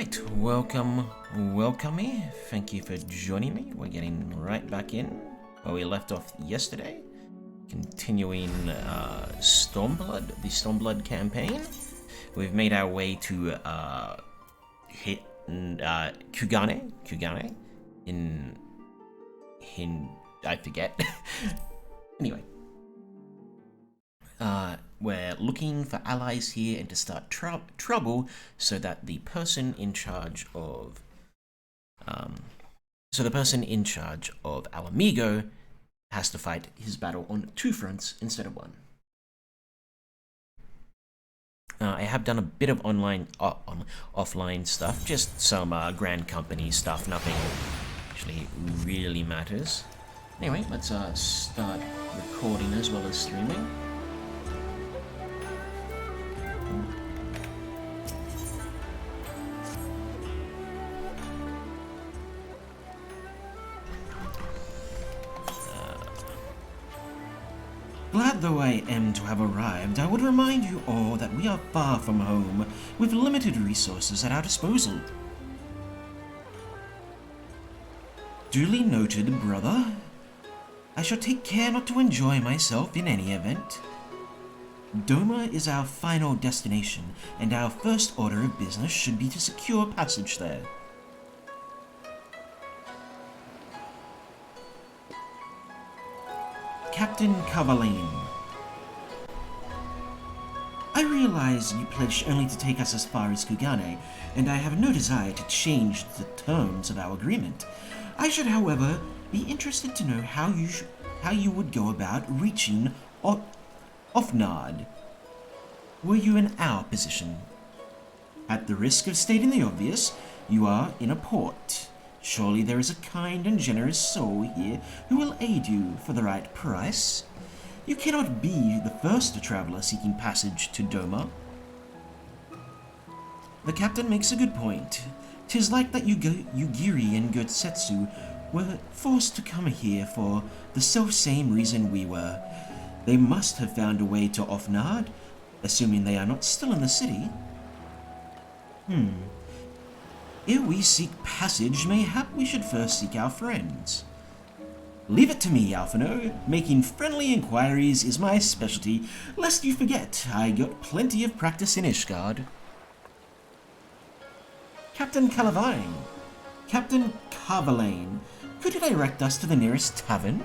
Right, welcome, Thank you for joining me. We're getting right back in where we left off yesterday. Continuing Stormblood, the Stormblood campaign. We've made our way to Kugane in I forget. Anyway, we're looking for allies here and to start trouble so that the person in charge of Alamigo has to fight his battle on two fronts instead of one. I have done a bit of offline stuff, just some Grand Company stuff, nothing actually really matters. Anyway, let's start recording as well as streaming. Glad though I am to have arrived, I would remind you all that we are far from home, with limited resources at our disposal. Duly noted, brother. I shall take care not to enjoy myself in any event. Doma is our final destination, and our first order of business should be to secure passage there. Captain Cavalain. I realize you pledged only to take us as far as Kugane, and I have no desire to change the terms of our agreement. I should, however, be interested to know how you would go about reaching Ofnard. Were you in our position? At the risk of stating the obvious, you are in a port. Surely there is a kind and generous soul here who will aid you for the right price. You cannot be the first traveler seeking passage to Doma. The captain makes a good point. 'Tis like that Yugiri and Gotsetsu were forced to come here for the self-same reason we were. They must have found a way to Ofnard, assuming they are not still in the city. Ere we seek passage, mayhap we should first seek our friends. Leave it to me, Alphino. Making friendly inquiries is my specialty. Lest you forget, I got plenty of practice in Ishgard. Captain Cavalain, could you direct us to the nearest tavern?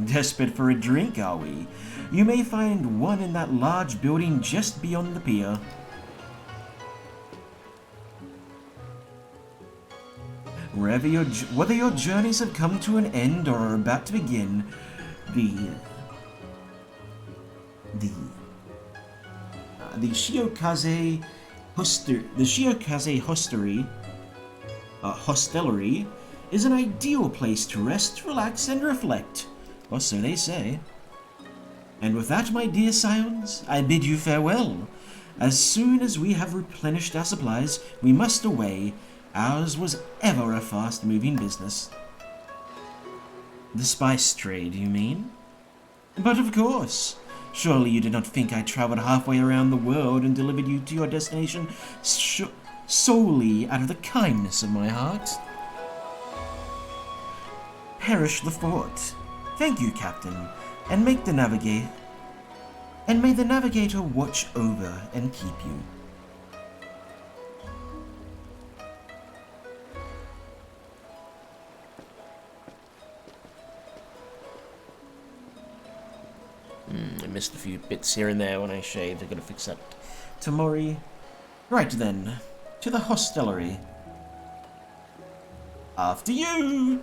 Desperate for a drink, are we? You may find one in that large building just beyond the pier. Whether your journeys have come to an end or are about to begin, the Shiokaze Hostelry is an ideal place to rest, relax, and reflect, or so they say. And with that, my dear scions, I bid you farewell. As soon as we have replenished our supplies, we must away. Ours was ever a fast-moving business. The spice trade, you mean? But of course. Surely you did not think I traveled halfway around the world and delivered you to your destination solely out of the kindness of my heart? Perish the fort. Thank you, Captain, and may the navigator watch over and keep you. I missed a few bits here and there when I shaved. I gotta fix that tomorrow. Right then, to the hostelry. After you!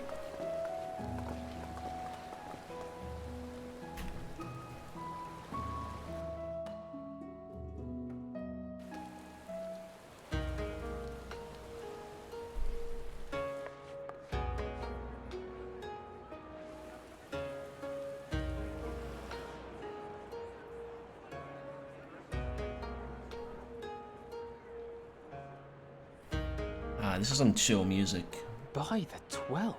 This is some chill music. By the 12.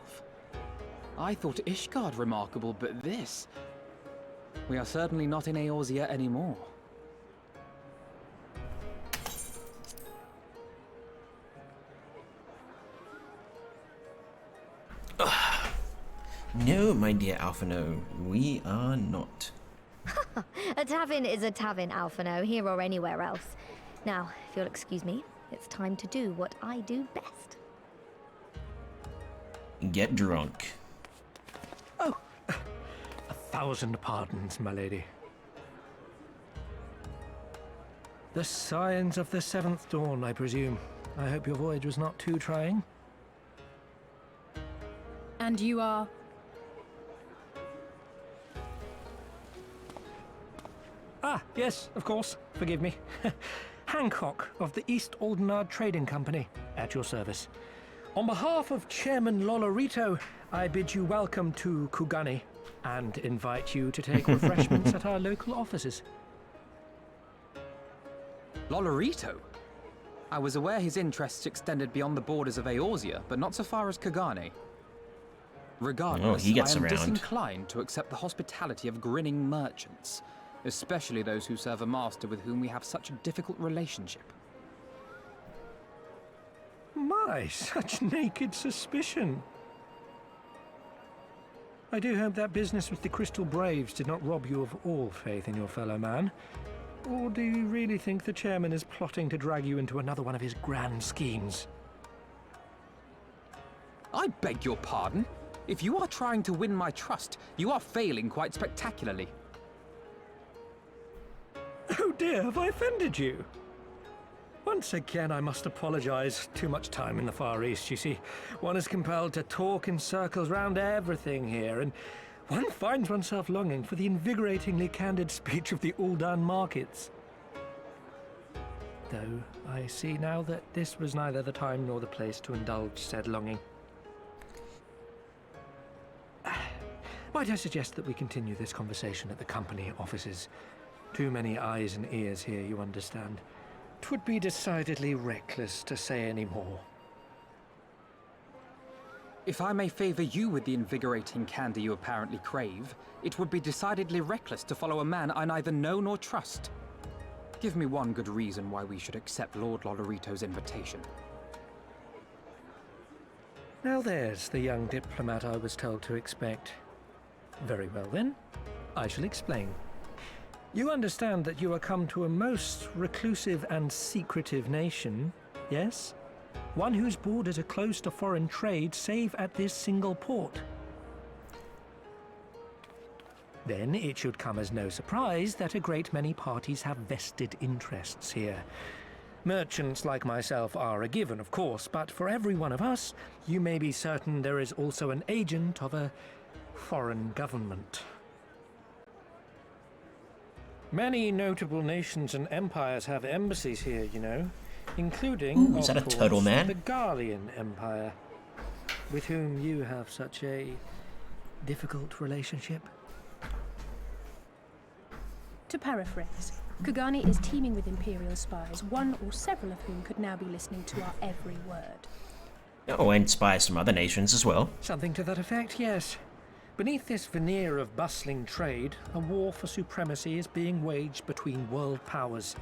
I thought Ishgard remarkable, but this... We are certainly not in Eorzea anymore. No, my dear Alphino, we are not. A tavern is a tavern, Alphino, here or anywhere else. Now, if you'll excuse me, it's time to do what I do best. Get drunk. Oh, 1,000 pardons, my lady. The signs of the seventh dawn, I presume. I hope your voyage was not too trying. And you are? Ah, yes, of course. Forgive me. Hancock of the East Aldenard Trading Company, at your service. On behalf of Chairman Lolorito, I bid you welcome to Kugane and invite you to take refreshments at our local offices. Lolorito? I was aware his interests extended beyond the borders of Eorzea, but not so far as Kugane. Regardless, he gets I am around. disinclined to accept the hospitality of grinning merchants, especially those who serve a master with whom we have such a difficult relationship. My, such naked suspicion. I do hope that business with the Crystal Braves did not rob you of all faith in your fellow man. Or do you really think the chairman is plotting to drag you into another one of his grand schemes? I beg your pardon? If you are trying to win my trust, you are failing quite spectacularly. Oh dear, have I offended you? Once again, I must apologize. Too much time in the Far East, you see. One is compelled to talk in circles round everything here, and one finds oneself longing for the invigoratingly candid speech of the Uldan markets. Though I see now that this was neither the time nor the place to indulge said longing. Might I suggest that we continue this conversation at the company offices? Too many eyes and ears here, you understand. 'Twould be decidedly reckless to say any more. If I may favor you with the invigorating candy you apparently crave, it would be decidedly reckless to follow a man I neither know nor trust. Give me one good reason why we should accept Lord Lolorito's invitation. Now there's the young diplomat I was told to expect. Very well then, I shall explain. You understand that you are come to a most reclusive and secretive nation, yes? One whose borders are closed to foreign trade save at this single port. Then it should come as no surprise that a great many parties have vested interests here. Merchants like myself are a given, of course, but for every one of us, you may be certain there is also an agent of a foreign government. Many notable nations and empires have embassies here, you know, including, Ooh, is of that a course, turtle man? the Garlean Empire, with whom you have such a difficult relationship. To paraphrase, Kugane is teeming with Imperial spies, one or several of whom could now be listening to our every word. Oh, and spies from other nations as well. Something to that effect, yes. Beneath this veneer of bustling trade, a war for supremacy is being waged between world powers.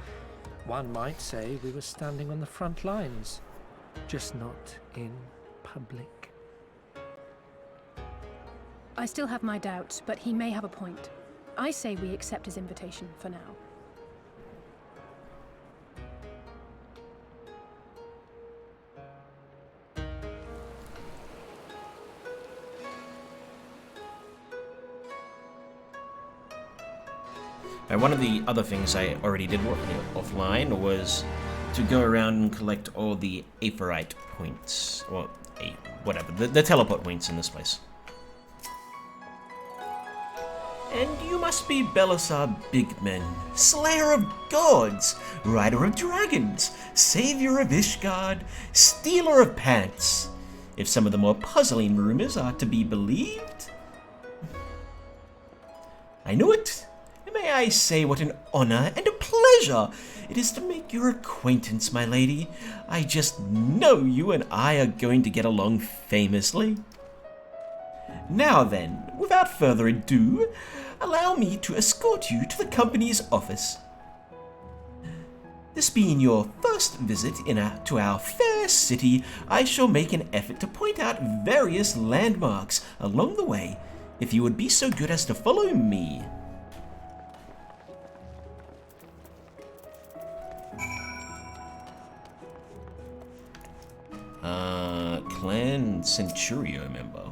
One might say we were standing on the front lines, just not in public. I still have my doubts, but he may have a point. I say we accept his invitation for now. One of the other things I already did offline was to go around and collect all the Aephorite points, or whatever, the teleport points in this place. And you must be Belisar Bigman, Slayer of Gods, Rider of Dragons, Savior of Ishgard, Stealer of Pants, if some of the more puzzling rumors are to be believed. I knew it! May I say what an honor and a pleasure it is to make your acquaintance, my lady. I just know you and I are going to get along famously. Now then, without further ado, allow me to escort you to the company's office. This being your first visit to our fair entire city, I shall make an effort to point out various landmarks along the way, if you would be so good as to follow me. Clan Centurio member.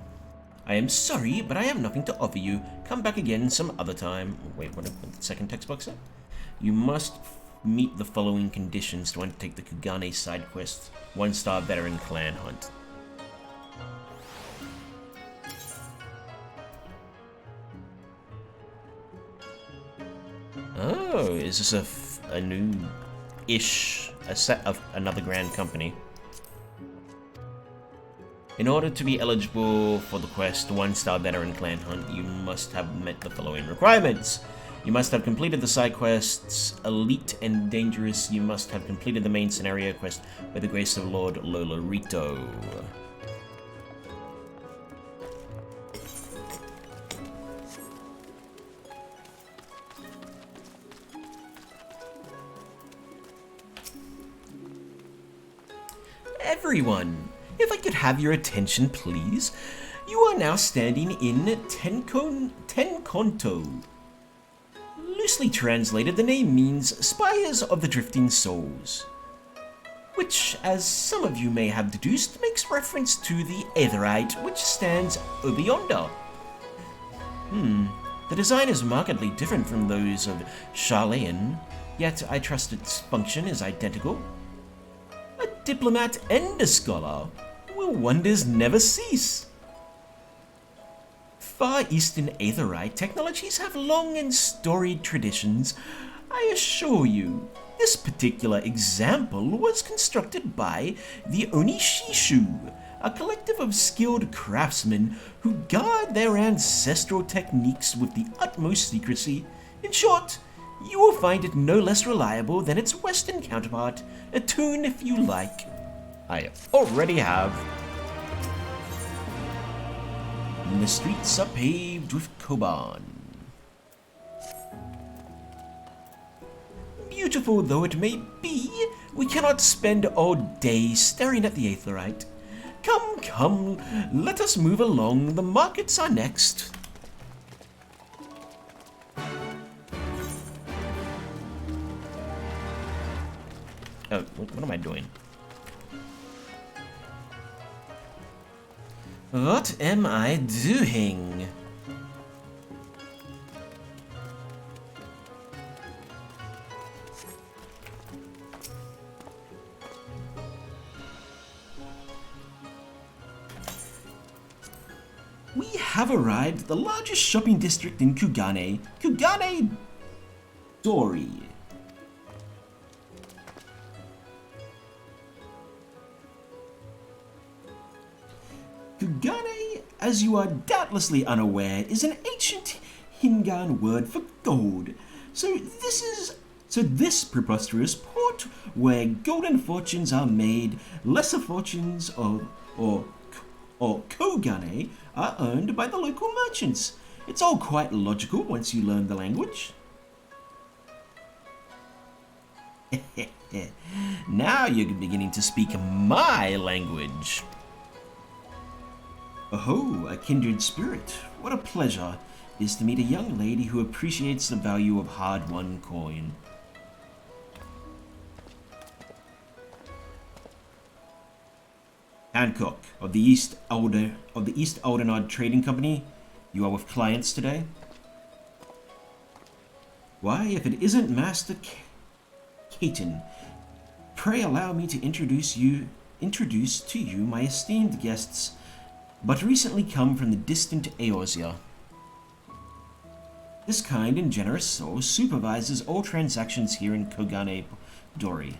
I am sorry, but I have nothing to offer you. Come back again some other time. Wait, what did the second text box say? You must meet the following conditions to undertake the Kugane side quest. 1-star veteran clan hunt. Oh, is this a new-ish, a set of another grand company? In order to be eligible for the quest 1-star veteran clan hunt, you must have met the following requirements. You must have completed the side quests Elite and Dangerous. You must have completed the main scenario quest by the grace of Lord Lolorito. Everyone, if I could have your attention, please. You are now standing in Tenkonto. Loosely translated, the name means Spires of the Drifting Souls, which, as some of you may have deduced, makes reference to the Aetherite, which stands over yonder. The design is markedly different from those of Charlayan, yet I trust its function is identical. A diplomat and a scholar. Will wonders never cease? Far Eastern Aetherite technologies have long and storied traditions. I assure you, this particular example was constructed by the Onishishu, a collective of skilled craftsmen who guard their ancestral techniques with the utmost secrecy. In short, you will find it no less reliable than its Western counterpart. Attune if you like. I already have. The streets are paved with Koban. Beautiful though it may be, we cannot spend all day staring at the Aetherite. Come, come, let us move along. The markets are next. Oh, what am I doing? What am I doing? We have arrived at the largest shopping district in Kugane, Kugane Dori. Kugane, as you are doubtlessly unaware, is an ancient Hingan word for gold. So this preposterous port where golden fortunes are made, lesser fortunes or kogane are earned by the local merchants. It's all quite logical once you learn the language. Now you're beginning to speak my language. Oh, a kindred spirit. What a pleasure it is to meet a young lady who appreciates the value of hard-won coin. Hancock of the East Aldenard Trading Company. You are with clients today? Why, if it isn't Master Caton, pray allow me to introduce to you my esteemed guests, but recently come from the distant Eorzea. This kind and generous soul supervises all transactions here in Kogane Dori.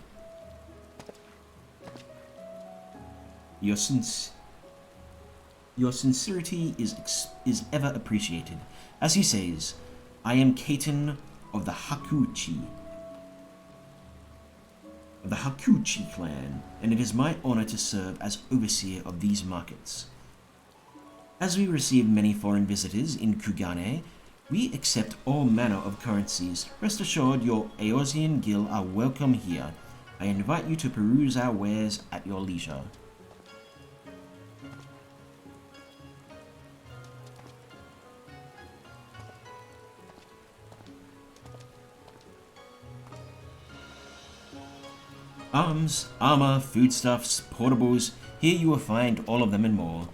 Your sincerity is ever appreciated. As he says, I am Caton of the Hakuchi clan, and it is my honor to serve as overseer of these markets. As we receive many foreign visitors in Kugane, we accept all manner of currencies. Rest assured your Eorzean Guild are welcome here. I invite you to peruse our wares at your leisure. Arms, armor, foodstuffs, portables, here you will find all of them and more.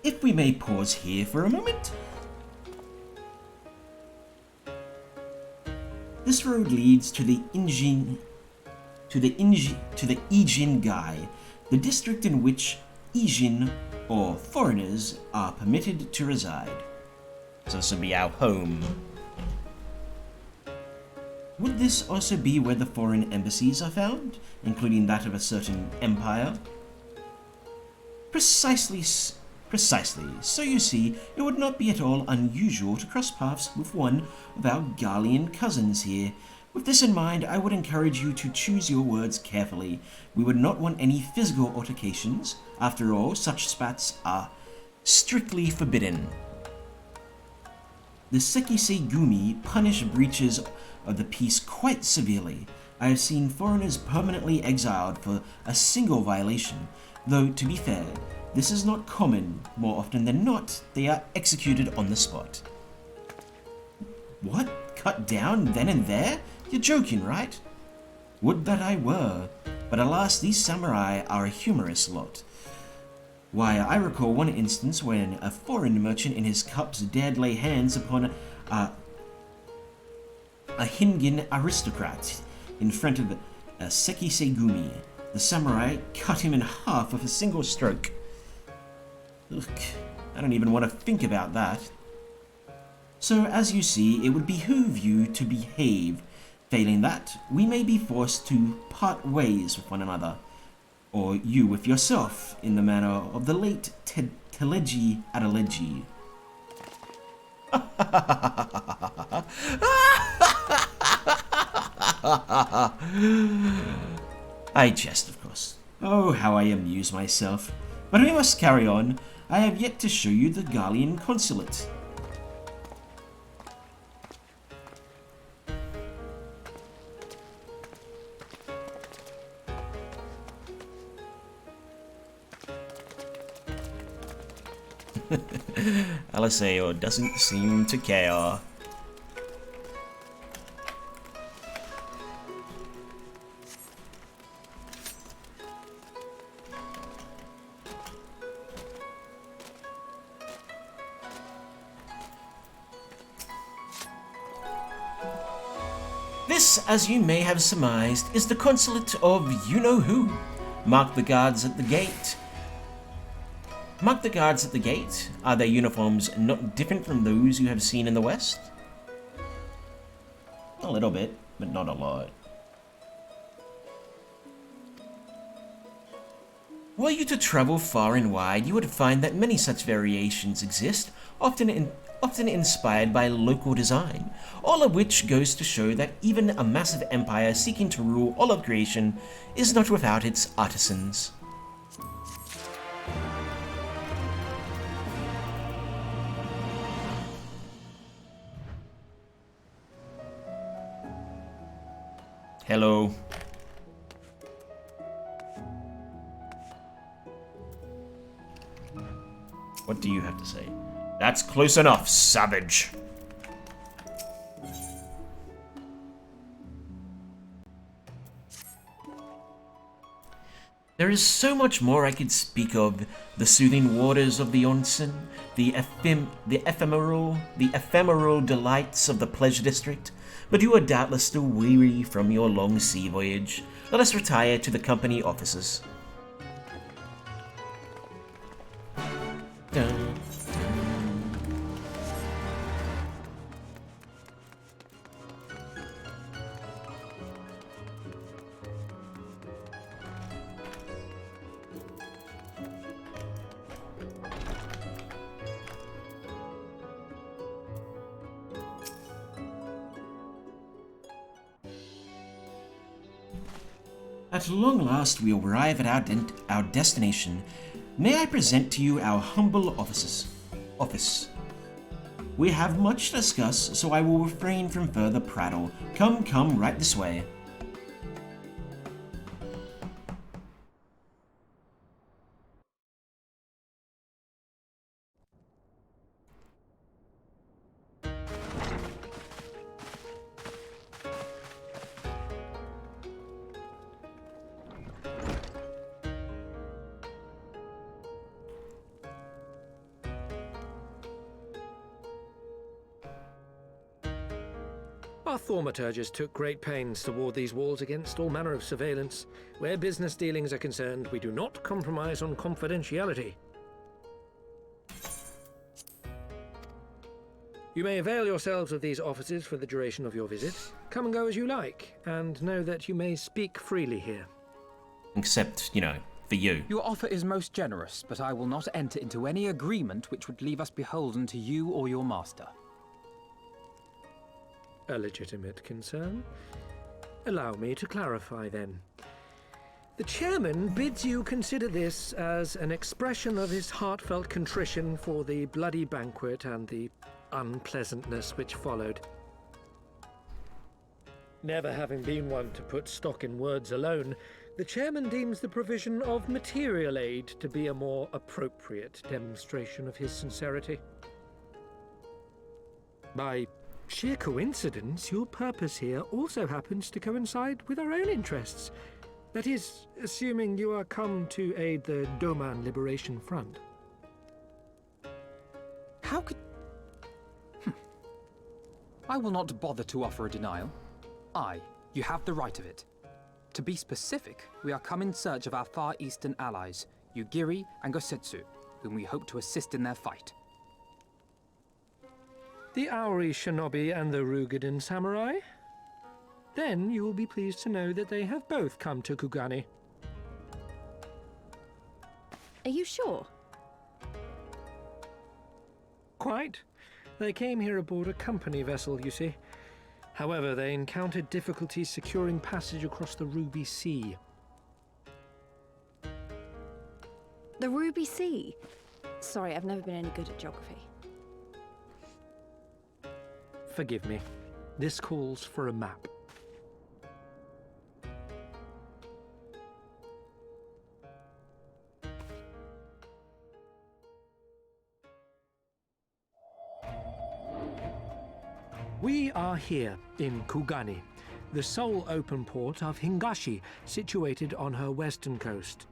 If we may pause here for a moment. This road leads to the Ijin Gai, the district in which Ijin, or foreigners, are permitted to reside. So this will be our home. Would this also be where the foreign embassies are found, including that of a certain empire? Precisely. So you see, it would not be at all unusual to cross paths with one of our Garlean cousins here. With this in mind, I would encourage you to choose your words carefully. We would not want any physical altercations. After all, such spats are strictly forbidden. The Sekisei Gumi punish breaches of the peace quite severely. I have seen foreigners permanently exiled for a single violation, though, to be fair, this is not common. More often than not, they are executed on the spot. What? Cut down then and there? You're joking, right? Would that I were. But alas, these samurai are a humorous lot. Why, I recall one instance when a foreign merchant in his cups dared lay hands upon a Hingin aristocrat in front of a Sekisei Gumi. The samurai cut him in half with a single stroke. Look, I don't even want to think about that. So, as you see, it would behoove you to behave. Failing that, we may be forced to part ways with one another. Or you with yourself, in the manner of the late Teleji Adeleji. I jest, of course. Oh, how I amuse myself. But we must carry on. I have yet to show you the Garlean consulate. Aliseo doesn't seem to care. This, as you may have surmised, is the consulate of you-know-who. Mark the guards at the gate. Mark the guards at the gate. Are their uniforms not different from those you have seen in the West? A little bit, but not a lot. Were you to travel far and wide, you would find that many such variations exist, often inspired by local design, all of which goes to show that even a massive empire seeking to rule all of creation is not without its artisans. Hello. What do you have to say? That's close enough, savage. There is so much more I could speak of. The soothing waters of the onsen, the ephemeral delights of the pleasure district. But you are doubtless still weary from your long sea voyage. Let us retire to the company offices. Dun. At long last we arrive at our destination. May I present to you our humble office. We have much to discuss, so I will refrain from further prattle. Come, right this way. Our thaumaturgers took great pains to ward these walls against all manner of surveillance. Where business dealings are concerned, we do not compromise on confidentiality. You may avail yourselves of these offices for the duration of your visit. Come and go as you like, and know that you may speak freely here. Except, for you. Your offer is most generous, but I will not enter into any agreement which would leave us beholden to you or your master. A legitimate concern. Allow me to clarify then. The chairman bids you consider this as an expression of his heartfelt contrition for the bloody banquet and the unpleasantness which followed. Never having been one to put stock in words alone, the chairman deems the provision of material aid to be a more appropriate demonstration of his sincerity. By sheer coincidence, your purpose here also happens to coincide with our own interests. That is, assuming you are come to aid the Doman Liberation Front. How could... I will not bother to offer a denial. You have the right of it. To be specific, we are come in search of our Far Eastern allies, Yugiri and Gosetsu, whom we hope to assist in their fight. The Aori Shinobi and the Rugadan Samurai? Then you will be pleased to know that they have both come to Kugani. Are you sure? Quite. They came here aboard a company vessel, you see. However, they encountered difficulties securing passage across the Ruby Sea. The Ruby Sea? Sorry, I've never been any good at geography. Forgive me. This calls for a map. We are here in Kugani, the sole open port of Hingashi, situated on her western coast.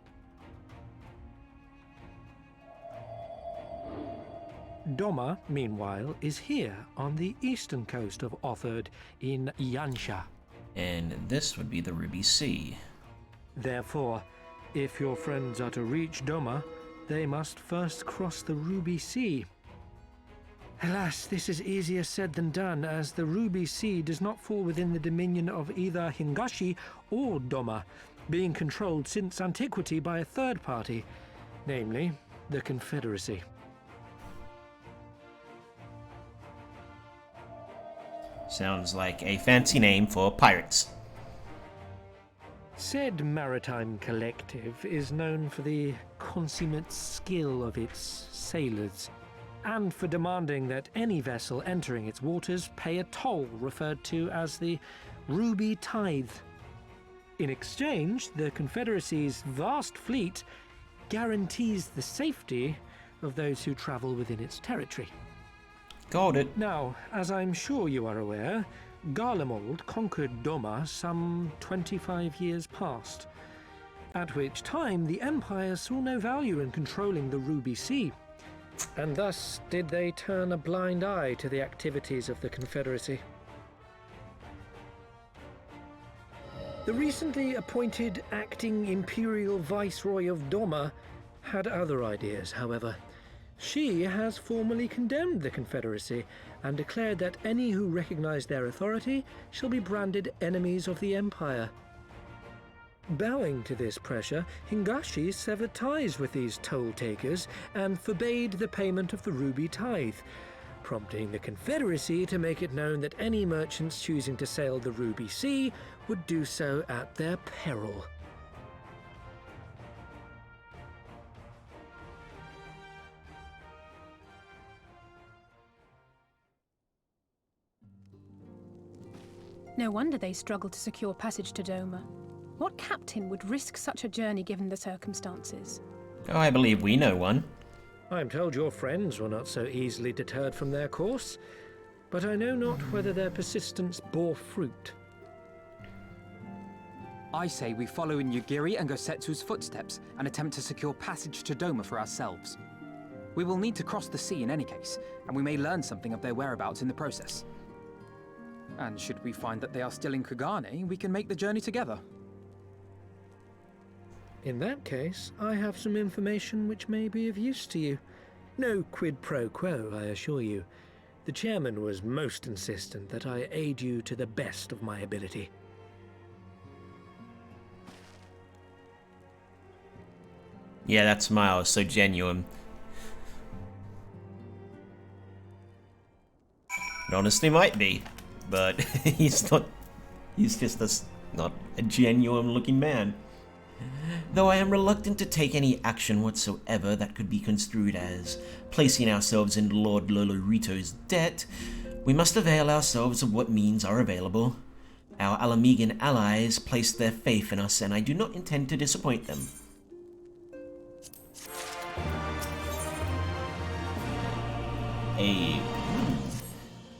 Doma, meanwhile, is here on the eastern coast of Otherd in Yansha. And this would be the Ruby Sea. Therefore, if your friends are to reach Doma, they must first cross the Ruby Sea. Alas, this is easier said than done, as the Ruby Sea does not fall within the dominion of either Hingashi or Doma, being controlled since antiquity by a third party, namely the Confederacy. Sounds like a fancy name for pirates. Said maritime collective is known for the consummate skill of its sailors, and for demanding that any vessel entering its waters pay a toll referred to as the Ruby Tithe. In exchange, the Confederacy's vast fleet guarantees the safety of those who travel within its territory. Got it. Now, as I'm sure you are aware, Garlemald conquered Doma some 25 years past, at which time the Empire saw no value in controlling the Ruby Sea, and thus did they turn a blind eye to the activities of the Confederacy. The recently appointed acting Imperial Viceroy of Doma had other ideas, however. She has formally condemned the Confederacy and declared that any who recognize their authority shall be branded enemies of the Empire. Bowing to this pressure, Hingashi severed ties with these toll-takers and forbade the payment of the Ruby Tithe, prompting the Confederacy to make it known that any merchants choosing to sail the Ruby Sea would do so at their peril. No wonder they struggled to secure passage to Doma. What captain would risk such a journey given the circumstances? Oh, I believe we know one. I'm told your friends were not so easily deterred from their course, but I know not whether their persistence bore fruit. I say we follow in Yugiri and Gosetsu's footsteps and attempt to secure passage to Doma for ourselves. We will need to cross the sea in any case, and we may learn something of their whereabouts in the process. And should we find that they are still in Kugane, we can make the journey together. In that case, I have some information which may be of use to you. No quid pro quo, I assure you. The chairman was most insistent that I aid you to the best of my ability. Yeah, that smile is so genuine. It honestly might be, but he's not. He's just not a genuine looking man. Though I am reluctant to take any action whatsoever that could be construed as placing ourselves in Lord Lolorito's debt, we must avail ourselves of what means are available. Our Alamegan allies placed their faith in us, and I do not intend to disappoint them.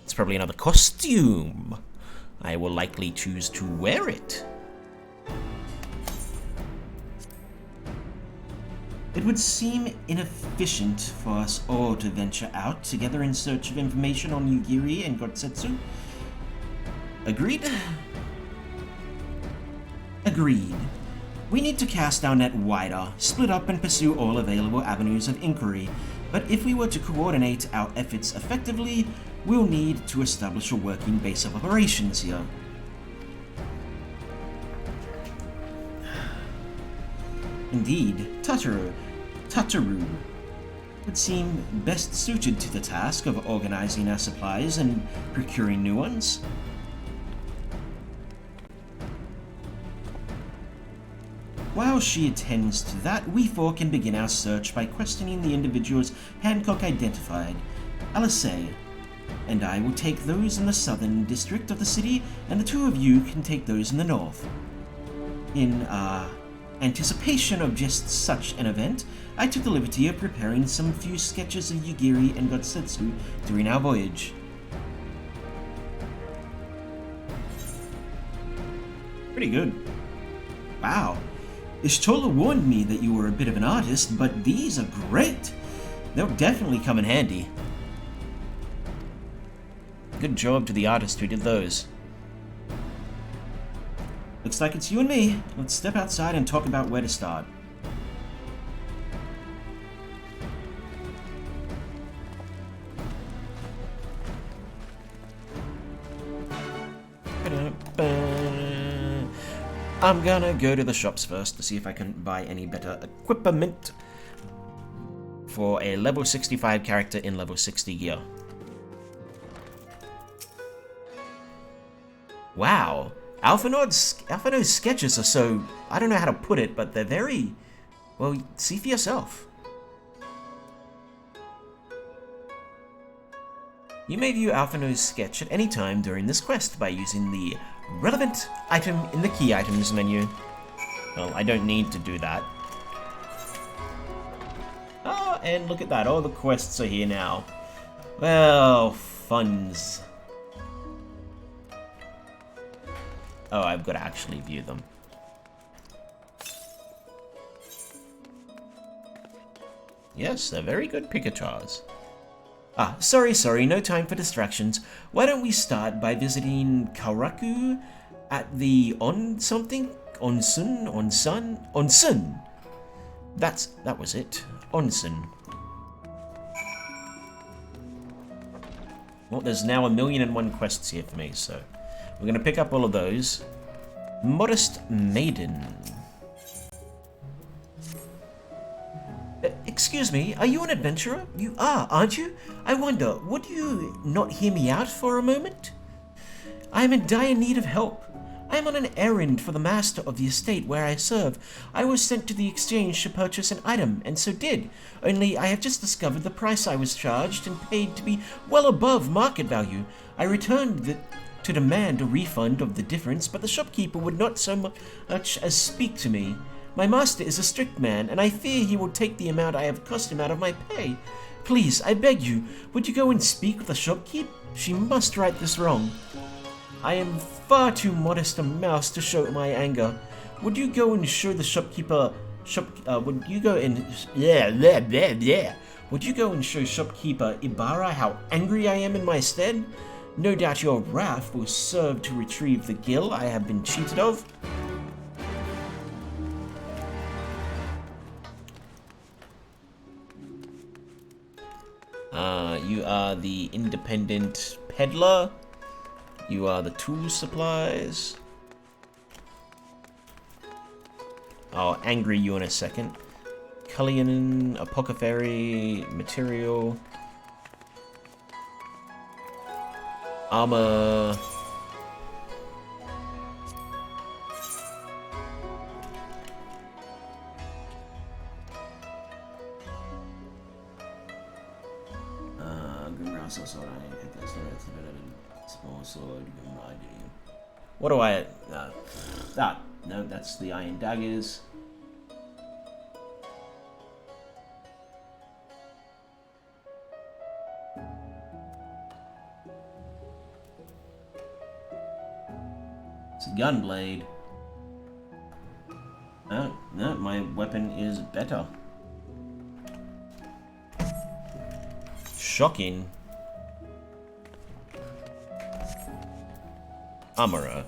It's probably another costume. I will likely choose to wear it. It would seem inefficient for us all to venture out together in search of information on Yugiri and Gosetsu. Agreed? Agreed. We need to cast our net wider, split up and pursue all available avenues of inquiry. But if we were to coordinate our efforts effectively, we'll need to establish a working base of operations here. Indeed, Tataru would seem best suited to the task of organizing our supplies and procuring new ones. While she attends to that, we four can begin our search by questioning the individuals Hancock identified. Alice and I will take those in the southern district of the city, and the two of you can take those in the north. In anticipation of just such an event, I took the liberty of preparing some few sketches of Yugiri and Gosetsu during our voyage. Pretty good. Wow. Ishtola warned me that you were a bit of an artist, but these are great. They'll definitely come in handy. Good job to the artist who did those. Looks like it's you and me. Let's step outside and talk about where to start. I'm gonna go to the shops first to see if I can buy any better equipment for a level 65 character in level 60 gear. Wow. Alphino's sketches are so, I don't know how to put it, but they're very, well, see for yourself. You may view Alphino's sketch at any time during this quest by using the relevant item in the key items menu. Well, I don't need to do that. Oh, and look at that, all the quests are here now. Well, funds. Oh, I've got to actually view them. Yes, they're very good Pikachas. Ah, sorry, no time for distractions. Why don't we start by visiting Karaku at the Onsun? That was it. Onsun. Well, there's now 1,000,001 quests here for me, so we're gonna pick up all of those. Modest Maiden. Excuse me, are you an adventurer? You are, aren't you? I wonder, would you not hear me out for a moment? I am in dire need of help. I am on an errand for the master of the estate where I serve. I was sent to the exchange to purchase an item, and so did. Only I have just discovered the price I was charged and paid to be well above market value. I returned to demand a refund of the difference, but the shopkeeper would not so much as speak to me. My master is a strict man, and I fear he will take the amount I have cost him out of my pay. Please, I beg you, would you go and speak with the shopkeep? She must right this wrong. I am far too modest a mouse to show my anger. Would you go and show the shopkeeper... would you go and... Would you go and show shopkeeper Ibarra how angry I am in my stead? No doubt your wrath will serve to retrieve the gil I have been cheated of. You are the independent peddler. You are the tool supplies. I'll angry you in a second. Cullion, apothecary, material. Armor. Small sword. What do I? No, that's the iron daggers. It's a gunblade. No, my weapon is better. Shocking. Armorer.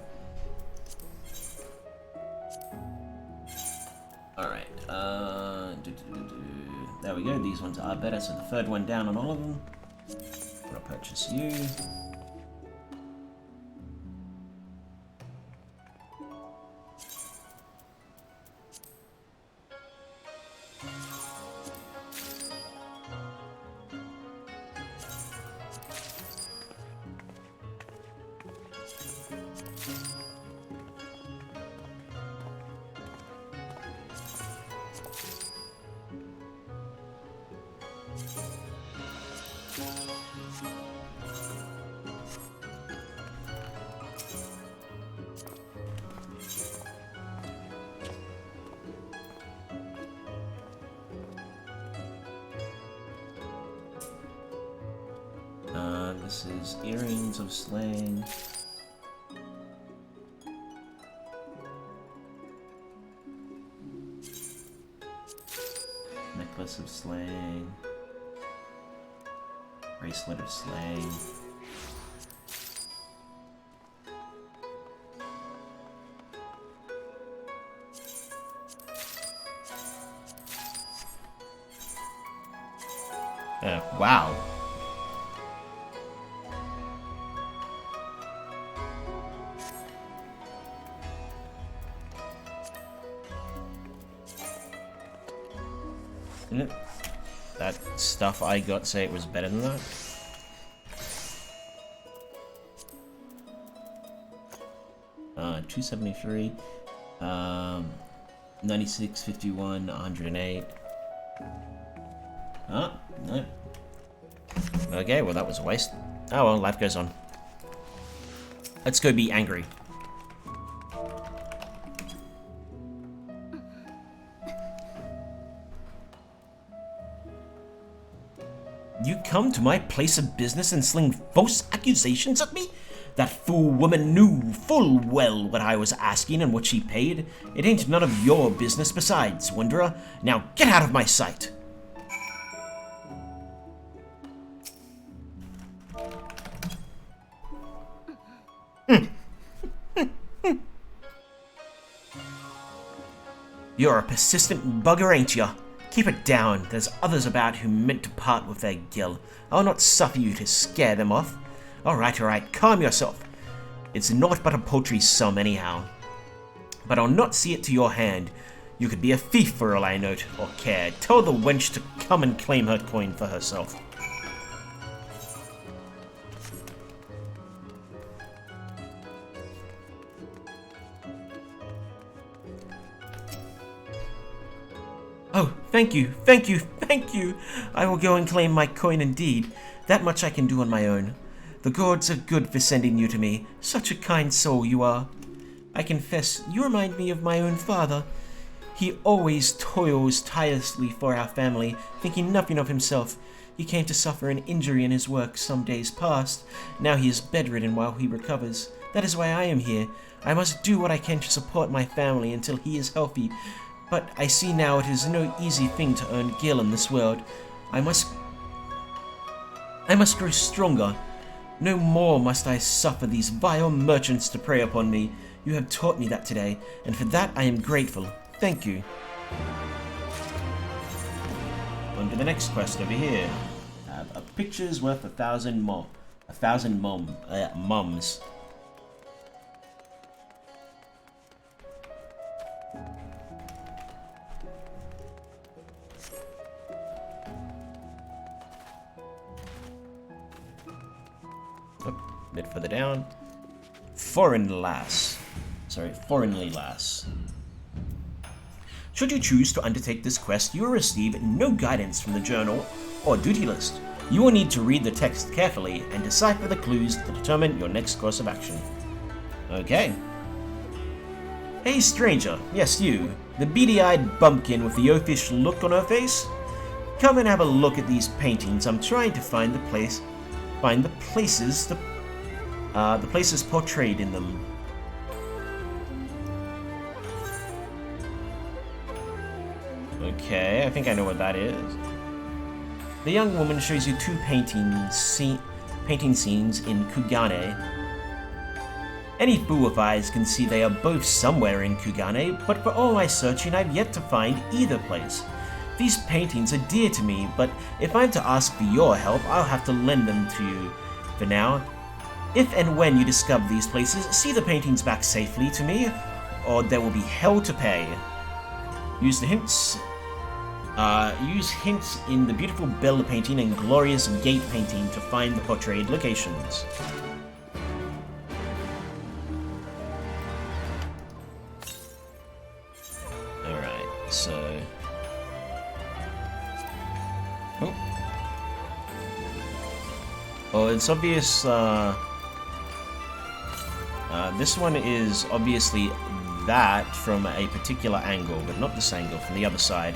Alright, there we go, these ones are better, so the third one down on all of them. I'll purchase you. This is earrings of slaying. Necklace of slaying. Bracelet of slaying. Wow. Didn't that stuff I got say it was better than that? $273, 96, 51, 108. Oh, no. Okay, well that was a waste. Oh well, life goes on. Let's go be angry. You come to my place of business and sling false accusations at me? That fool woman knew full well what I was asking and what she paid. It ain't none of your business besides, Wanderer. Now get out of my sight! You're a persistent bugger, ain't ya? Keep it down. There's others about who meant to part with their gil. I'll not suffer you to scare them off. Alright, calm yourself. It's naught but a paltry sum anyhow. But I'll not see it to your hand. You could be a thief for all I know or care. Tell the wench to come and claim her coin for herself. Oh, thank you. I will go and claim my coin indeed. That much I can do on my own. The gods are good for sending you to me. Such a kind soul you are. I confess, you remind me of my own father. He always toils tirelessly for our family, thinking nothing of himself. He came to suffer an injury in his work some days past. Now he is bedridden while he recovers. That is why I am here. I must do what I can to support my family until he is healthy. But I see now it is no easy thing to earn gil in this world. I must grow stronger. No more must I suffer these vile merchants to prey upon me. You have taught me that today, and for that I am grateful. Thank you. On to the next quest over here. A picture's worth 1,000 mums. Oh, a bit further down. Foreignly lass. Should you choose to undertake this quest, you will receive no guidance from the journal or duty list. You will need to read the text carefully and decipher the clues to determine your next course of action. Okay. Hey stranger, yes you, the beady-eyed bumpkin with the oafish look on her face? Come and have a look at these paintings. I'm trying to find the places portrayed in them. Okay, I think I know what that is. The young woman shows you two painting scenes in Kugane. Any fool with eyes can see they are both somewhere in Kugane, but for all my searching, I've yet to find either place. These paintings are dear to me, but if I'm to ask for your help, I'll have to lend them to you. For now, if and when you discover these places, see the paintings back safely to me, or there will be hell to pay. Use hints in the beautiful bell painting and glorious gate painting to find the portrayed locations. Alright, so... Oh, it's obvious, this one is obviously that from a particular angle, but not this angle, from the other side.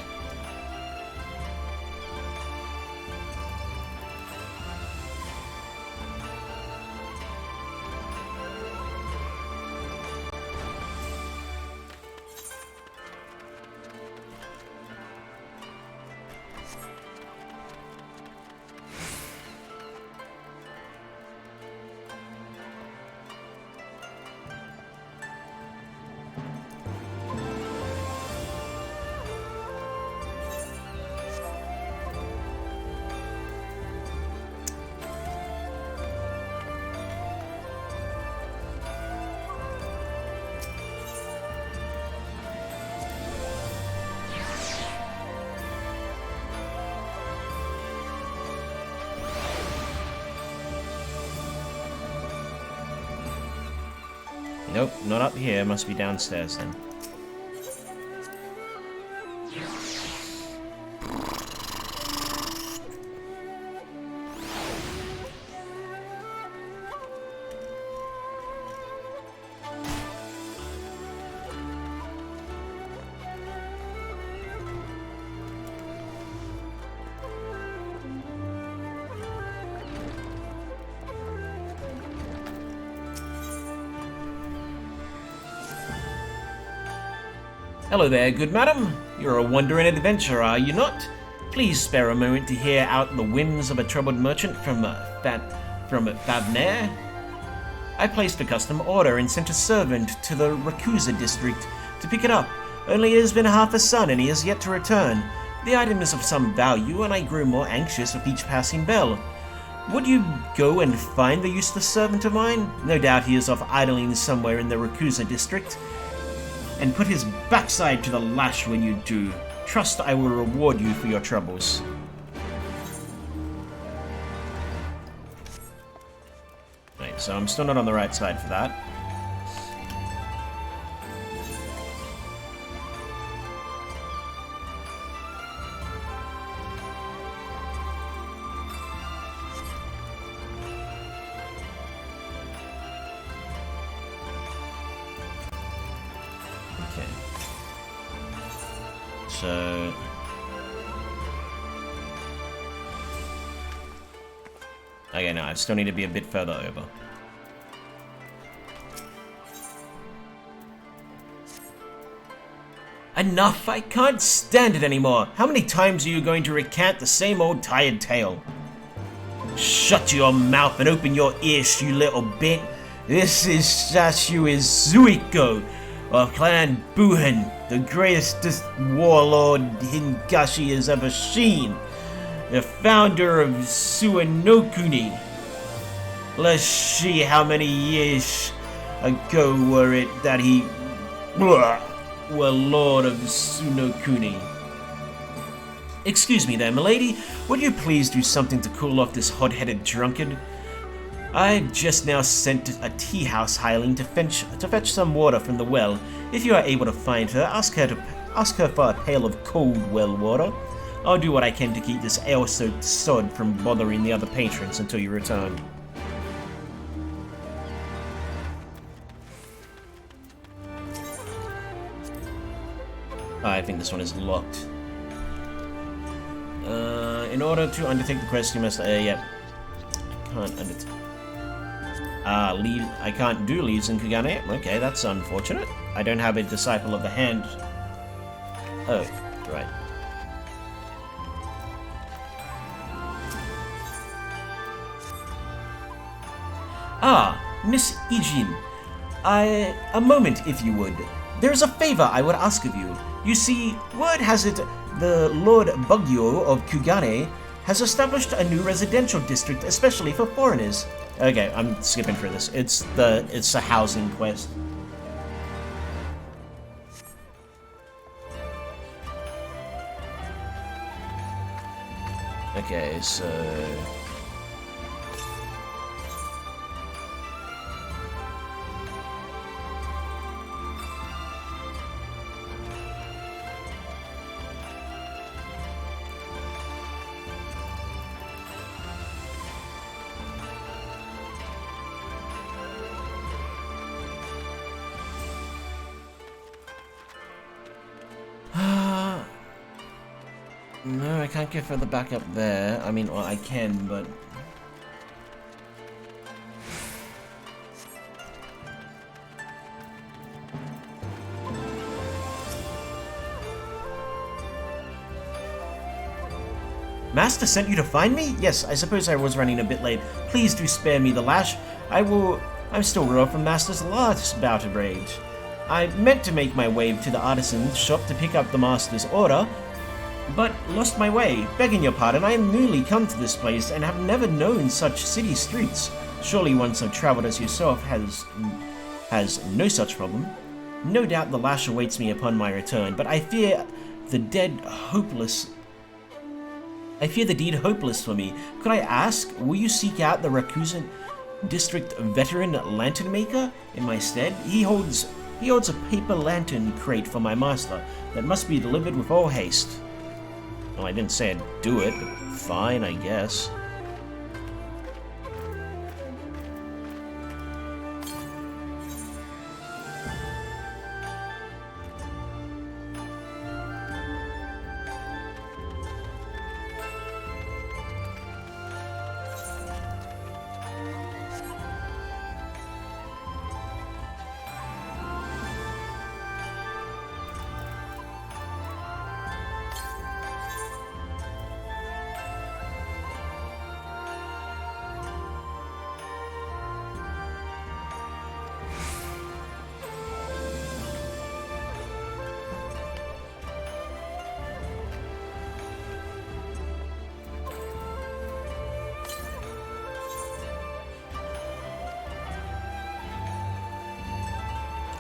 Nope, not up here. Must be downstairs then. Hello there, good madam. You're a wonder and adventurer, are you not? Please spare a moment to hear out the whims of a troubled merchant from Favner. I placed a custom order and sent a servant to the Rakusa district to pick it up. Only it has been half a sun and he has yet to return. The item is of some value and I grew more anxious with each passing bell. Would you go and find the useless servant of mine? No doubt he is off idling somewhere in the Rakusa district. And put his backside to the lash when you do. Trust I will reward you for your troubles. Right, so I'm still not on the right side for that. so... Okay, no, I still need to be a bit further over. Enough! I can't stand it anymore! How many times are you going to recant the same old tired tale? Shut your mouth and open your ears, you little bit! This is Sashu Izuiko of Clan Buhen, the greatest warlord Hingashi has ever seen, the founder of Suenokuni. Let's see how many years ago were it that he were lord of Sunokuni. Excuse me there, milady. Would you please do something to cool off this hot-headed drunkard? I've just now sent a tea house hireling to fetch some water from the well. If you are able to find her, ask her for a pail of cold well water. I'll do what I can to keep this ale-soaked sod from bothering the other patrons until you return. I think this one is locked. In order to undertake the quest, you must, yeah. Can't undertake. I can't do leaves in Kugane. Okay, that's unfortunate. I don't have a Disciple of the Hand. Oh, right. Ah, Miss Ijin. A moment, if you would. There's a favor I would ask of you. You see, word has it the Lord Bugyo of Kugane has established a new residential district especially for foreigners. Okay, I'm skipping through this. It's a housing quest. Okay, so... No, I can't get further back up there. I mean, well, I can, but... Master sent you to find me? Yes, I suppose I was running a bit late. Please do spare me the lash. I'm still raw from Master's last bout of rage. I meant to make my way to the artisan's shop to pick up the Master's order, but lost my way. Begging your pardon, I am newly come to this place and have never known such city streets. Surely one so travelled as yourself has no such problem. No doubt the lash awaits me upon my return, but I fear the deed hopeless for me. Could I ask, will you seek out the Rakuzen District veteran lantern maker in my stead? He holds a paper lantern crate for my master that must be delivered with all haste. Well, I didn't say I'd do it, but fine, I guess.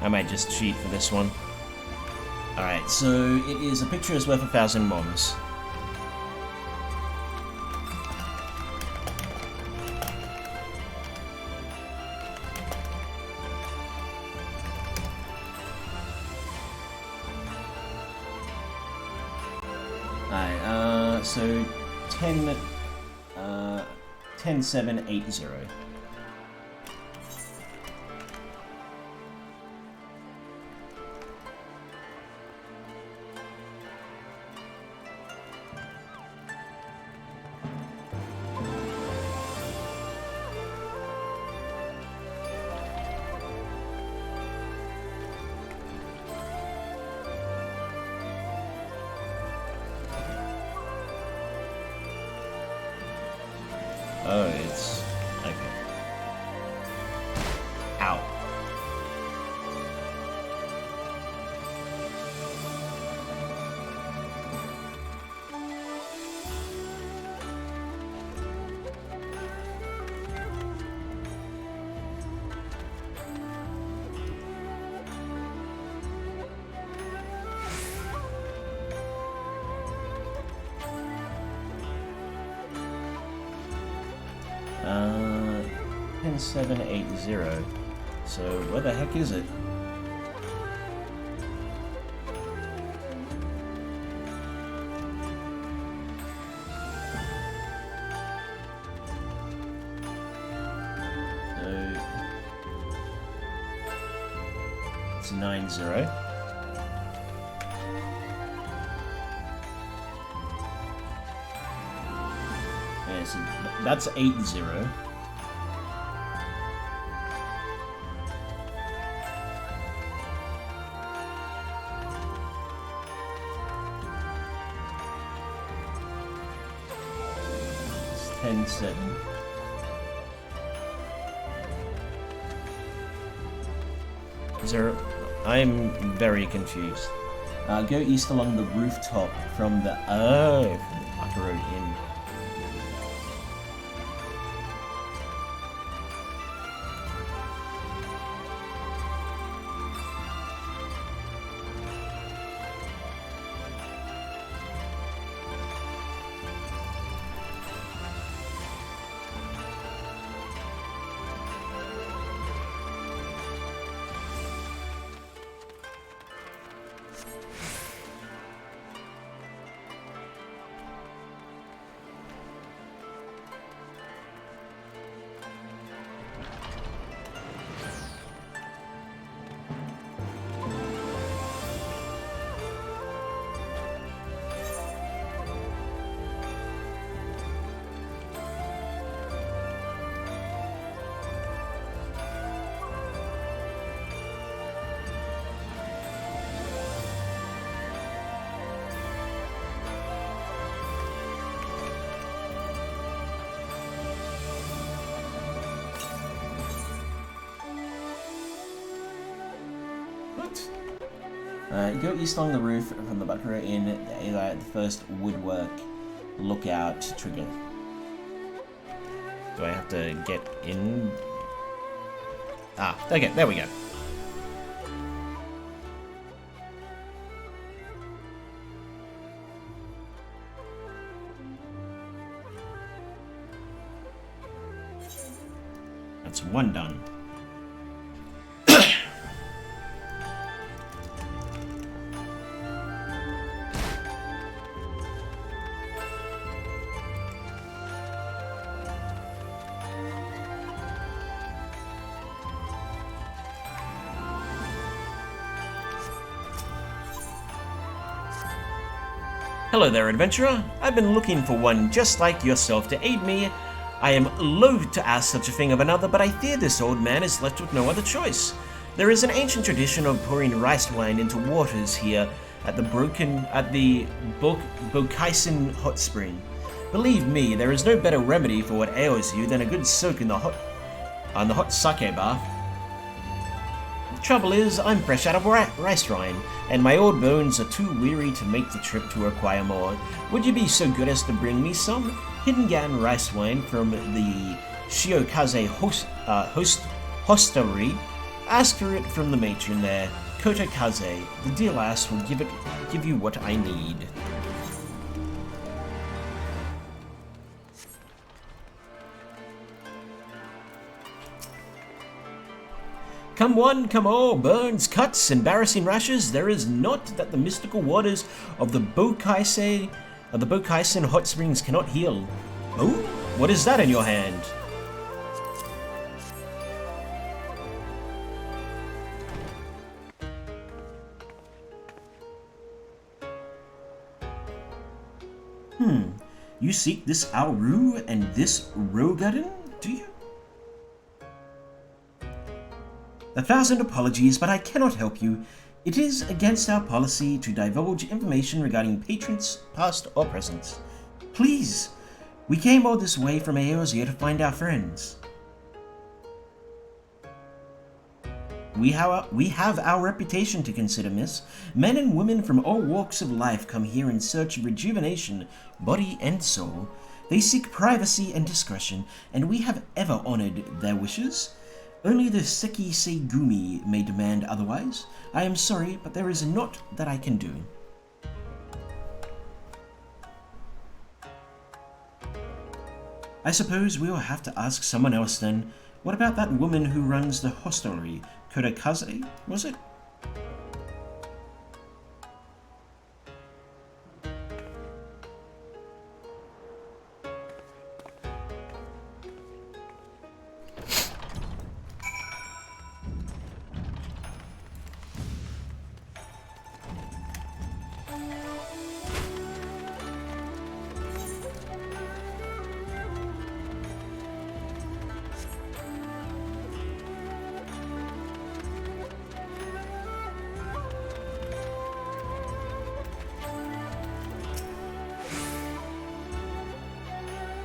I might just cheat for this one. Alright, so it is a picture is worth 1,000 moms. Alright, so 10,780. Oh, it's... okay. Ow. Pin 780. So where the heck is it? So it's 90. Yeah, so that's 80. It's 10-7. I'm very confused. Go east along the rooftop from the Buckaroo Inn. Go east along the roof from the Buckaroo Inn, the first woodwork lookout trigger. Do I have to get in? Ah, okay, there we go. That's one done. Hello there, adventurer. I've been looking for one just like yourself to aid me. I am loath to ask such a thing of another, but I fear this old man is left with no other choice. There is an ancient tradition of pouring rice wine into waters here at the Bokaisen hot spring. Believe me, there is no better remedy for what ails you than a good soak in the hot sake bath. The trouble is, I'm fresh out of rice wine, and my old bones are too weary to make the trip to acquire more. Would you be so good as to bring me some Hidden rice wine from the Shiokaze hostelry? Ask for it from the matron there, Kotakaze. The dear lass will give you what I need. Come one, come all, burns, cuts, embarrassing rashes, there is naught that the mystical waters of the Bokaisen hot springs cannot heal. Oh, what is that in your hand? You seek this Auru and this Rogarden, do you? 1,000 apologies, but I cannot help you. It is against our policy to divulge information regarding patrons, past or present. Please, We came all this way from Eorzea to find our friends. We have our reputation to consider, miss. Men and women from all walks of life come here in search of rejuvenation, body and soul. They seek privacy and discretion, and we have ever honored their wishes. Only the Seki Seigumi may demand otherwise. I am sorry, but there is naught that I can do. I suppose we will have to ask someone else then. What about that woman who runs the hostelry? Kodakaze, was it?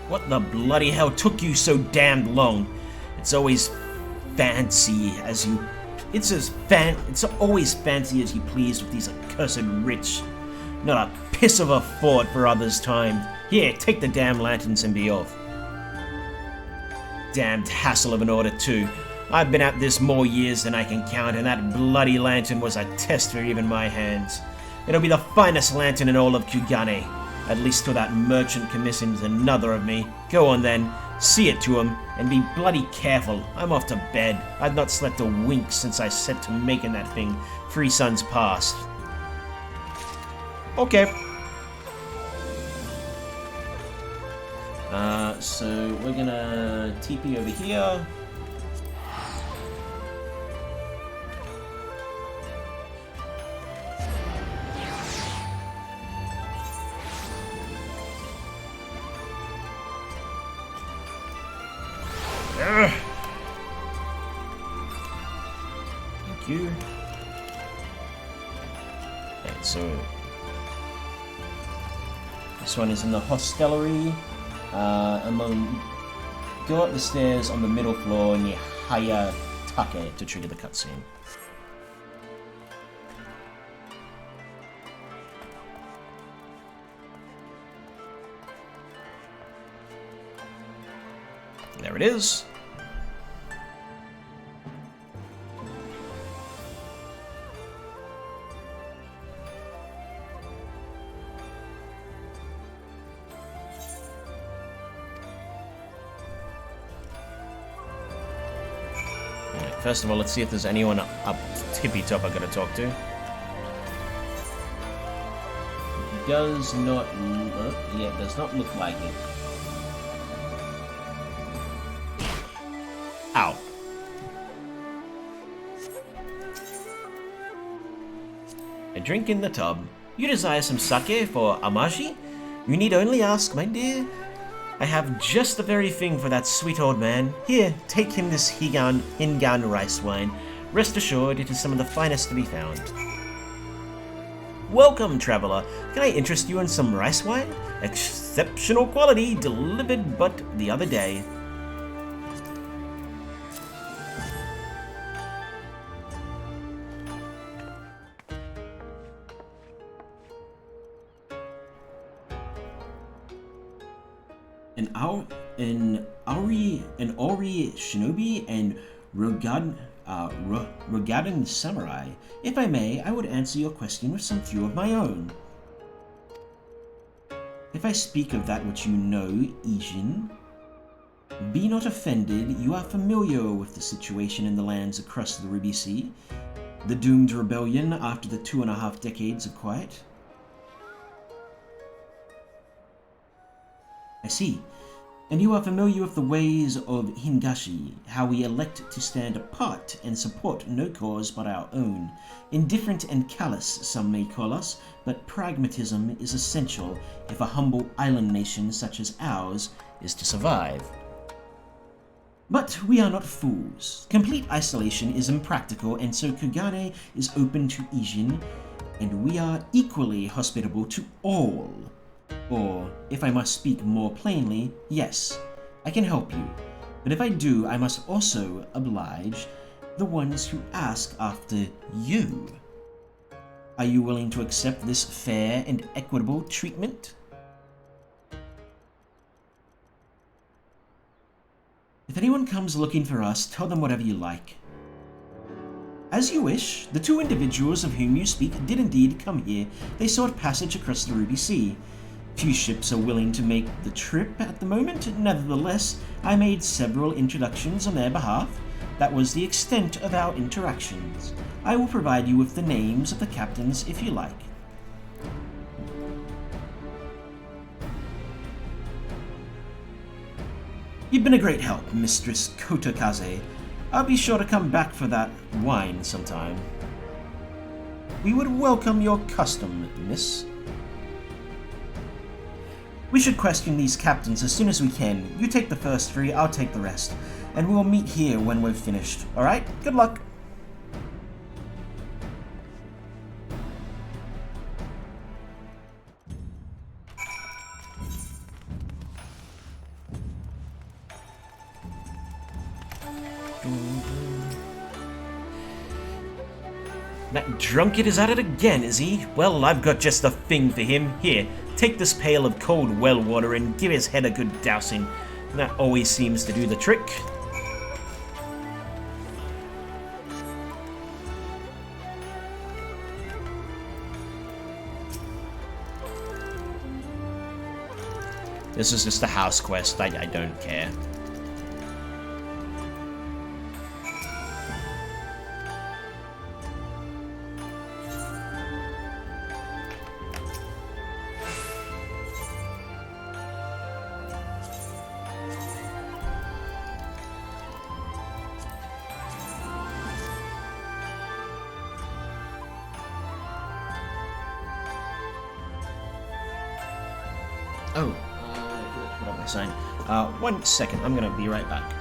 What the bloody hell took you so damned long? It's always fancy as you... It's always fancy as you please with these accursed rich. Not a piss of a thought for others' time. Here, take the damn lanterns and be off. Damned hassle of an order too. I've been at this more years than I can count, and that bloody lantern was a test for even my hands. It'll be the finest lantern in all of Kugane. At least till that merchant commissions another of me. Go on then, see it to him, and be bloody careful. I'm off to bed. I've not slept a wink since I set to making that thing 3 suns past. Okay. So we're gonna TP over here. Thank you. Okay, so this one is in the hostelry. Go up the stairs on the middle floor and you hire Take to trigger the cutscene. There it is. First of all, let's see if there's anyone up tippy top I gotta talk to. Does not look. Yeah, does not look like it. Ow. A drink in the tub. You desire some sake for Amaji? You need only ask, my dear. I have just the very thing for that sweet old man. Here, take him this Hingan rice wine. Rest assured, it is some of the finest to be found. Welcome, traveler. Can I interest you in some rice wine? Exceptional quality, delivered but the other day. An Ori Shinobi and Rogadan Samurai. If I may, I would answer your question with some few of my own. If I speak of that which you know, Ijin, be not offended. You are familiar with the situation in the lands across the Ruby Sea, the doomed rebellion after the 2.5 decades of quiet. I see. And you are familiar with the ways of Hingashi, how we elect to stand apart and support no cause but our own. Indifferent and callous, some may call us, but pragmatism is essential if a humble island nation such as ours is to survive. But we are not fools. Complete isolation is impractical, and so Kugane is open to Ijin, and we are equally hospitable to all. Or, if I must speak more plainly, yes, I can help you. But if I do, I must also oblige the ones who ask after you. Are you willing to accept this fair and equitable treatment? If anyone comes looking for us, tell them whatever you like. As you wish. The two individuals of whom you speak did indeed come here. They sought passage across the Ruby Sea. Few ships are willing to make the trip at the moment. Nevertheless, I made several introductions on their behalf. That was the extent of our interactions. I will provide you with the names of the captains if you like. You've been a great help, Mistress Kotokaze. I'll be sure to come back for that wine sometime. We would welcome your custom, miss. We should question these captains as soon as we can. You take the first three, I'll take the rest. And we'll meet here when we're finished. Alright? Good luck. That drunkard is at it again, is he? Well, I've got just the thing for him. Here, take this pail of cold well water and give his head a good dousing. That always seems to do the trick. This is just a house quest. I don't care. Oh, put up my sign. 1 second, I'm gonna be right back.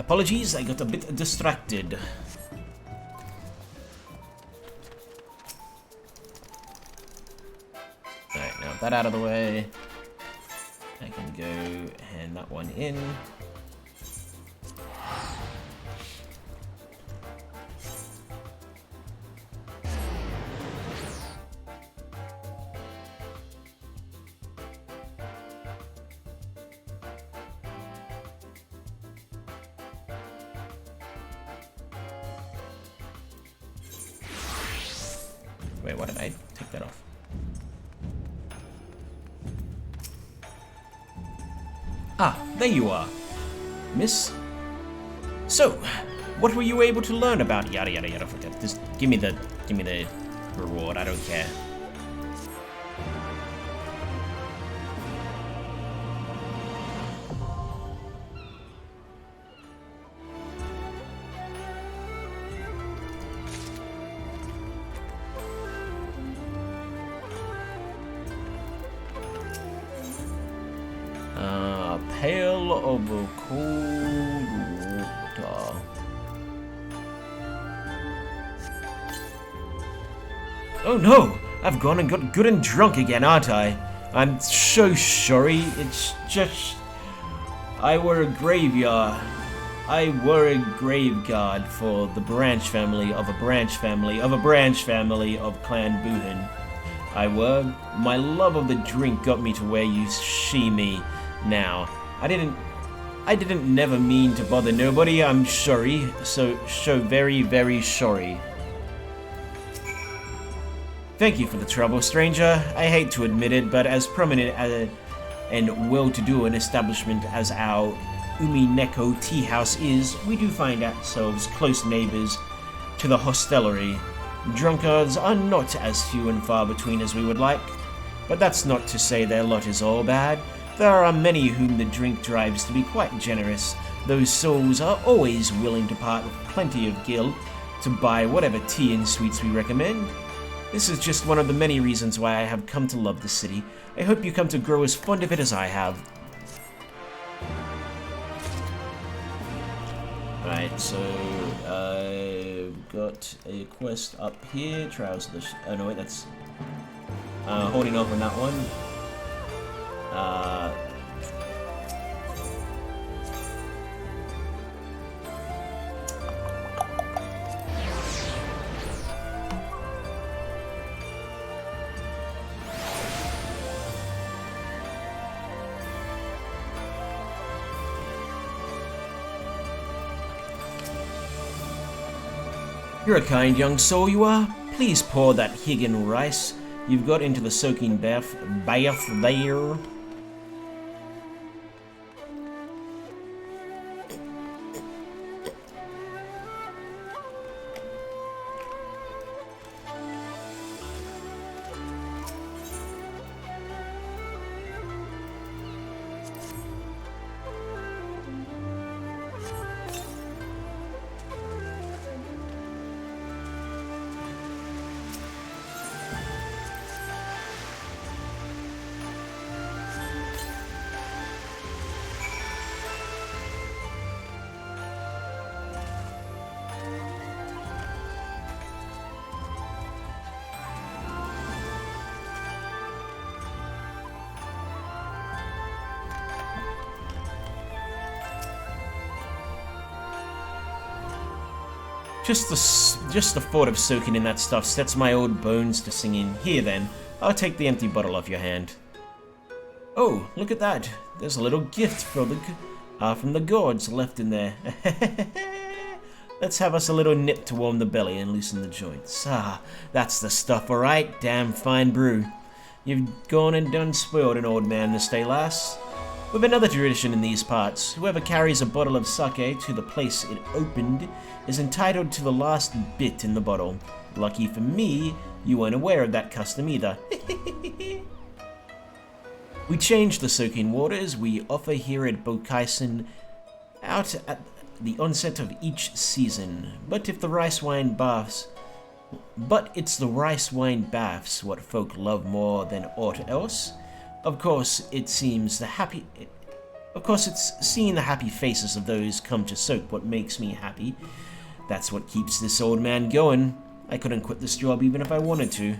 Apologies, I got a bit distracted. Alright, now that out of the way. I can go hand that one in. Wait, why did I take that off? Ah, there you are, miss. So, what were you able to learn about yada yada yada? Just give me the reward. I don't care. Pail of cold water. Oh no! I've gone and got good and drunk again, aren't I? I'm so sorry. It's just... I were a graveyard. I were a grave guard for the branch family of a branch family of a branch family of Clan Buhin. I were. My love of the drink got me to where you see me now. I didn't never mean to bother nobody. I'm sorry. So very, very sorry. Thank you for the trouble, stranger. I hate to admit it, but as prominent and well-to-do an establishment as our Umineko Tea House is, we do find ourselves close neighbors to the hostelry. Drunkards are not as few and far between as we would like, but that's not to say their lot is all bad. There are many whom the drink drives to be quite generous. Those souls are always willing to part with plenty of gil to buy whatever tea and sweets we recommend. This is just one of the many reasons why I have come to love the city. I hope you come to grow as fond of it as I have. Right, so I've got a quest up here. Trials of the... oh no, wait, that's... holding off on that one. You're a kind young soul, you are. Please pour that Higgin rice you've got into the soaking bath there. Just the thought of soaking in that stuff sets my old bones to singing. Here then, I'll take the empty bottle off your hand. Oh, look at that. There's a little gift from the gourds left in there. Let's have us a little nip to warm the belly and loosen the joints. Ah, that's the stuff, alright. Damn fine brew. You've gone and done spoiled an old man this day, lass. We've another tradition in these parts. Whoever carries a bottle of sake to the place it opened is entitled to the last bit in the bottle. Lucky for me, you weren't aware of that custom either. We change the soaking waters we offer here at Bokaisen out at the onset of each season. But it's the rice wine baths what folk love more than aught else. Of course, it seems the Of course, it's seeing the happy faces of those come to soak what makes me happy. That's what keeps this old man going. I couldn't quit this job even if I wanted to.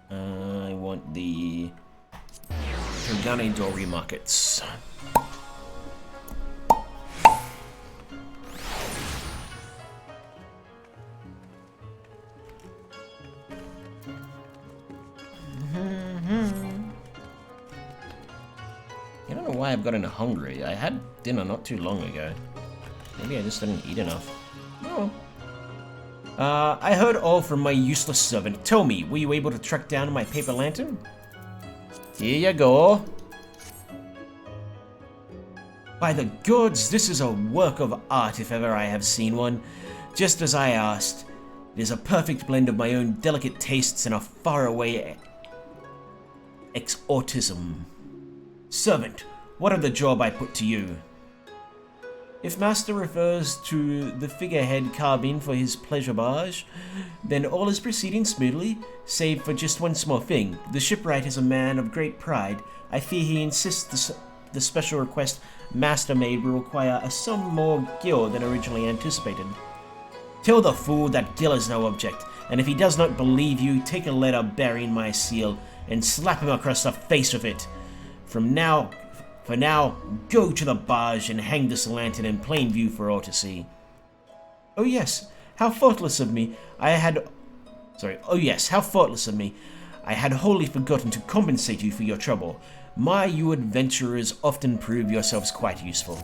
I want the Kogane Dori markets. I don't know why I've gotten hungry. I had dinner not too long ago. Maybe I just didn't eat enough. Oh. I heard all from my useless servant. Tell me, were you able to track down my paper lantern? Here you go. By the gods, this is a work of art if ever I have seen one. Just as I asked, it is a perfect blend of my own delicate tastes and a faraway exotism. Servant, what of the job I put to you? If Master refers to the figurehead carbine for his pleasure barge, then all is proceeding smoothly, save for just one small thing. The shipwright is a man of great pride. I fear he insists the special request Master made will require a sum more gil than originally anticipated. Tell the fool that gil is no object, and if he does not believe you, take a letter bearing my seal and slap him across the face with it. For now, go to the barge and hang this lantern in plain view for all to see. Oh yes, how thoughtless of me. How thoughtless of me. I had wholly forgotten to compensate you for your trouble. You adventurers often prove yourselves quite useful.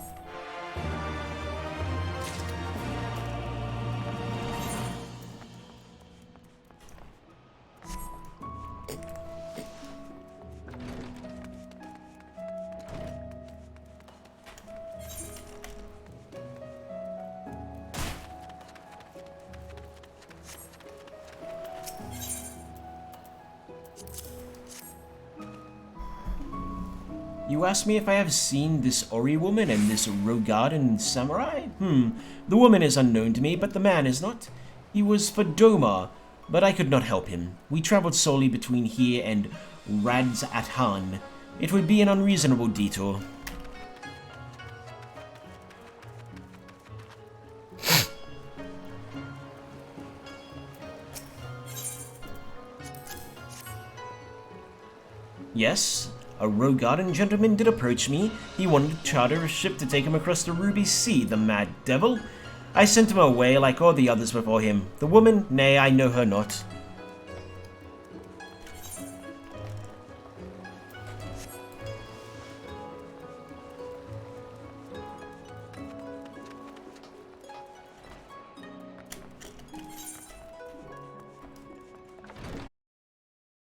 You ask me if I have seen this Ori woman and this Rogadan samurai? The woman is unknown to me, but the man is not. He was for Doma, but I could not help him. We traveled solely between here and Radz-at-Han. It would be an unreasonable detour. Yes? A Rogadan gentleman did approach me. He wanted to charter a ship to take him across the Ruby Sea, the mad devil. I sent him away like all the others before him. The woman? Nay, I know her not.